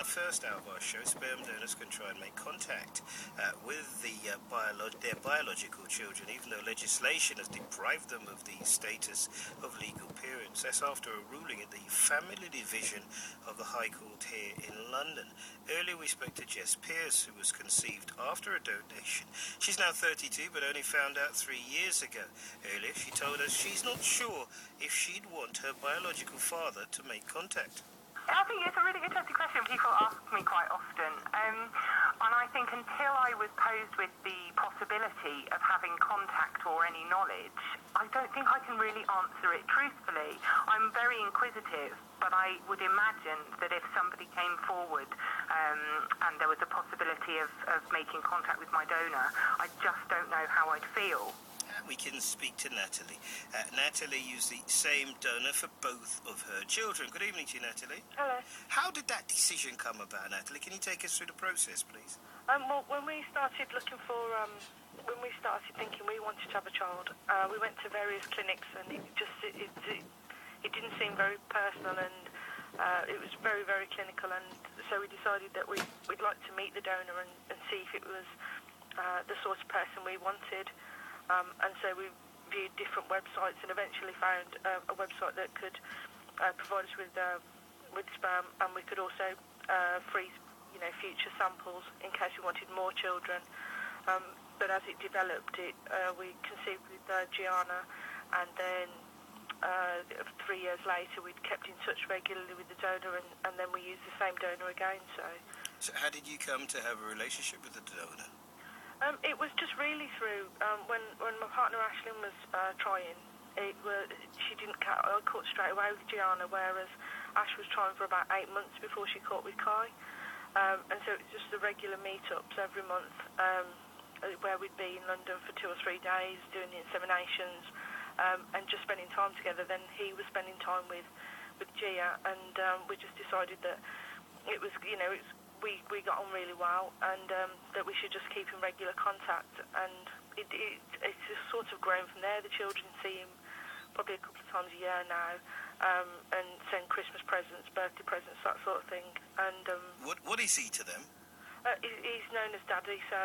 First hour of our show, sperm donors can try and make contact with their biological children, even though legislation has deprived them of the status of legal parents. That's after a ruling at the Family Division of the High Court here in London. Earlier we spoke to Jess Pearce, who was conceived after a donation. She's now 32, but only found out 3 years ago. Earlier she told us she's not sure if she'd want her biological father to make contact. I think it's a really interesting question people ask me quite often. And I think until I was posed with the possibility of having contact or any knowledge, I don't think I can really answer it truthfully. I'm very inquisitive, but I would imagine that if somebody came forward and there was a possibility of making contact with my donor, I just don't know how I'd feel. We can speak to Natalie. Natalie used the same donor for both of her children. Good evening to you, Natalie. Hello. How did that decision come about, Natalie? Can you take us through the process, please? Well, when we started looking for, when we started thinking we wanted to have a child, we went to various clinics, and it didn't seem very personal, and it was very, very clinical, and so we decided that we'd like to meet the donor and see if it was the sort of person we wanted. And so we viewed different websites and eventually found a website that could provide us with sperm, and we could also freeze, future samples in case we wanted more children. But as it developed, we conceived with Gianna, and then 3 years later we'd kept in touch regularly with the donor, and then we used the same donor again. So how did you come to have a relationship with the donor? It was just really through when my partner Ashlyn was trying. I caught straight away with Gianna, whereas Ash was trying for about 8 months before she caught with Kai. And so it was just the regular meetups every month, where we'd be in London for 2 or 3 days doing the inseminations and just spending time together. Then he was spending time with Gia, and we just decided that it was, we got on really well, and that we should just keep in regular contact, and it's just sort of grown from there. The children see him probably a couple of times a year now, and send Christmas presents, birthday presents, that sort of thing. And what is he to them? He's known as Daddy, so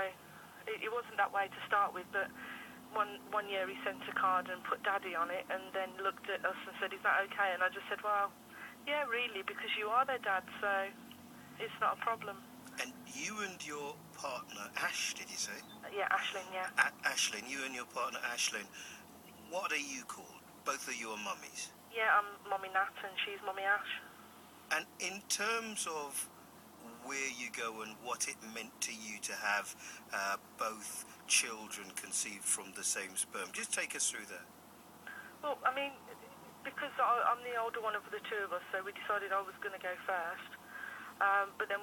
it wasn't that way to start with, but one year he sent a card and put Daddy on it, and then looked at us and said, "Is that okay?" And I just said, "Well, yeah, really, because you are their dad, so it's not a problem." And you and your partner, Ash, did you say? Yeah, Ashlyn, yeah. Ashlyn, you and your partner, Ashlyn, what are you called? Both of you are mummies? Yeah, I'm Mummy Nat and she's Mummy Ash. And in terms of where you go and what it meant to you to have both children conceived from the same sperm, just take us through that. Well, I mean, because I'm the older one of the two of us, so we decided I was going to go first. But then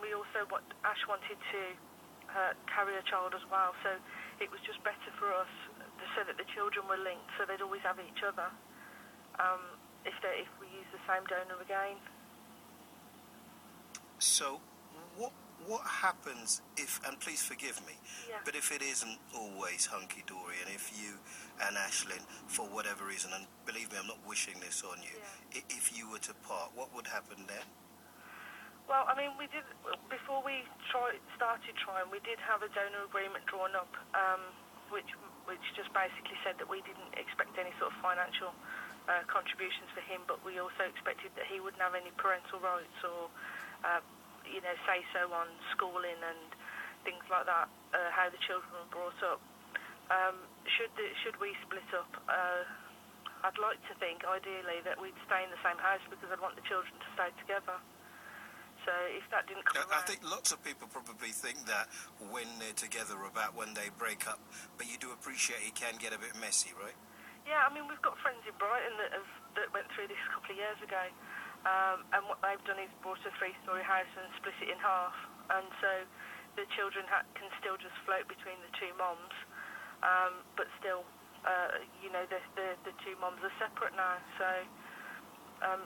Ash wanted to carry a child as well, so it was just better for us so that the children were linked, so they'd always have each other if we use the same donor again. So what happens if, and please forgive me, but if it isn't always hunky-dory, and if you and Ashlyn, for whatever reason, and believe me, I'm not wishing this on you, if you were to part, what would happen then? Well, I mean, we did, before we started trying, we did have a donor agreement drawn up, which just basically said that we didn't expect any sort of financial contributions for him, but we also expected that he wouldn't have any parental rights or, say-so on schooling and things like that, how the children were brought up. Should we split up, I'd like to think, ideally, that we'd stay in the same house because I'd want the children to stay together. So if that didn't come around... I think lots of people probably think that when they're together about when they break up, but you do appreciate it can get a bit messy, right? Yeah, I mean, we've got friends in Brighton that went through this a couple of years ago, and what they've done is bought a 3-storey house and split it in half, and so the children can still just float between the two moms, but still, the two moms are separate now, so...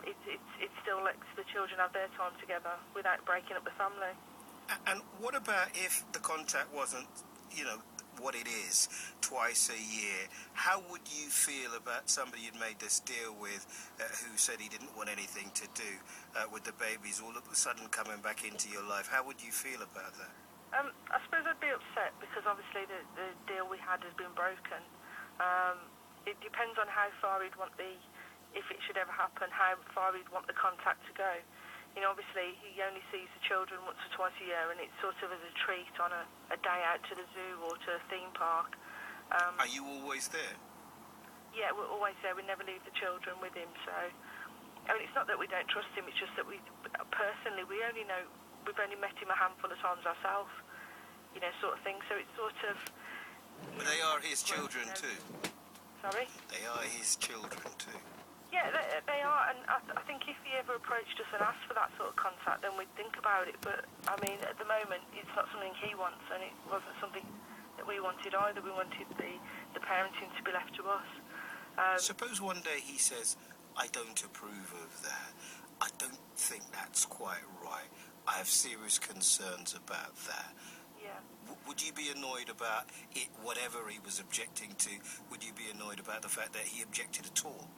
it still lets the children have their time together without breaking up the family. And what about if the contact wasn't, what it is twice a year. How would you feel about somebody you'd made this deal with who said he didn't want anything to do with the babies all of a sudden coming back into your life? How would you feel about that? I suppose I'd be upset because obviously the deal we had has been broken. It depends on how far he'd want if it should ever happen, how far he'd want the contact to go. You know, obviously he only sees the children once or twice a year, and it's sort of as a treat on a day out to the zoo or to a theme park. Are you always there? Yeah, we're always there. We never leave the children with him. So, I mean, it's not that we don't trust him. It's just that we've only met him a handful of times ourselves. You know, sort of thing. So it's sort of. But they are his children too. Sorry? They are his children too. Yeah, they are, and I think if he ever approached us and asked for that sort of contact, then we'd think about it. But, I mean, at the moment, it's not something he wants, and it wasn't something that we wanted either. We wanted the parenting to be left to us. Suppose one day he says, I don't approve of that. I don't think that's quite right. I have serious concerns about that. Yeah. Would you be annoyed about it, whatever he was objecting to? Would you be annoyed about the fact that he objected at all?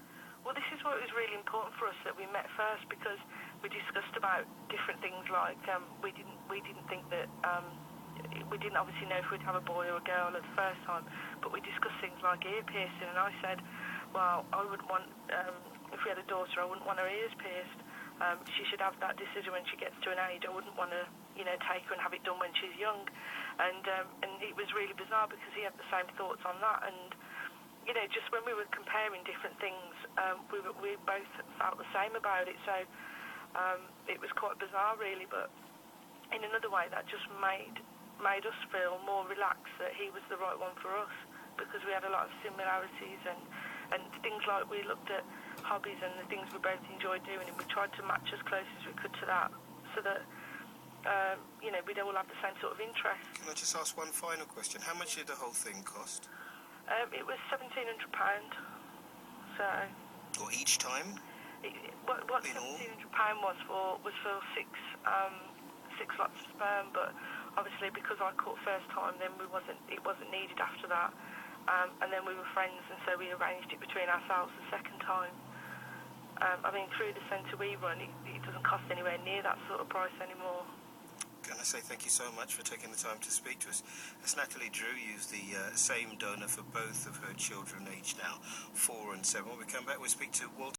Well, this is what was really important for us, that we met first, because we discussed about different things like we didn't think that we didn't obviously know if we'd have a boy or a girl at the first time, but we discussed things like ear piercing, and I said, well, I wouldn't want if we had a daughter, I wouldn't want her ears pierced. She should have that decision when she gets to an age. I wouldn't want to, you know, take her and have it done when she's young, and it was really bizarre because he had the same thoughts on that, and. You know, just when we were comparing different things, we both felt the same about it. So it was quite bizarre, really. But in another way, that just made us feel more relaxed that he was the right one for us, because we had a lot of similarities and things like we looked at hobbies and the things we both enjoyed doing, and we tried to match as close as we could to that, so that you know, we'd all have the same sort of interest. Can I just ask one final question? How much did the whole thing cost? It was £1,700. So. Or each time? What £1,700 was for six lots of sperm, but obviously because I caught first time, then it wasn't needed after that, and then we were friends, and so we arranged it between ourselves the second time. I mean, through the centre we run, it doesn't cost anywhere near that sort of price anymore. Can I say thank you so much for taking the time to speak to us. As Natalie Drew used the same donor for both of her children, aged now 4 and 7. When we come back, we'll speak to Walter.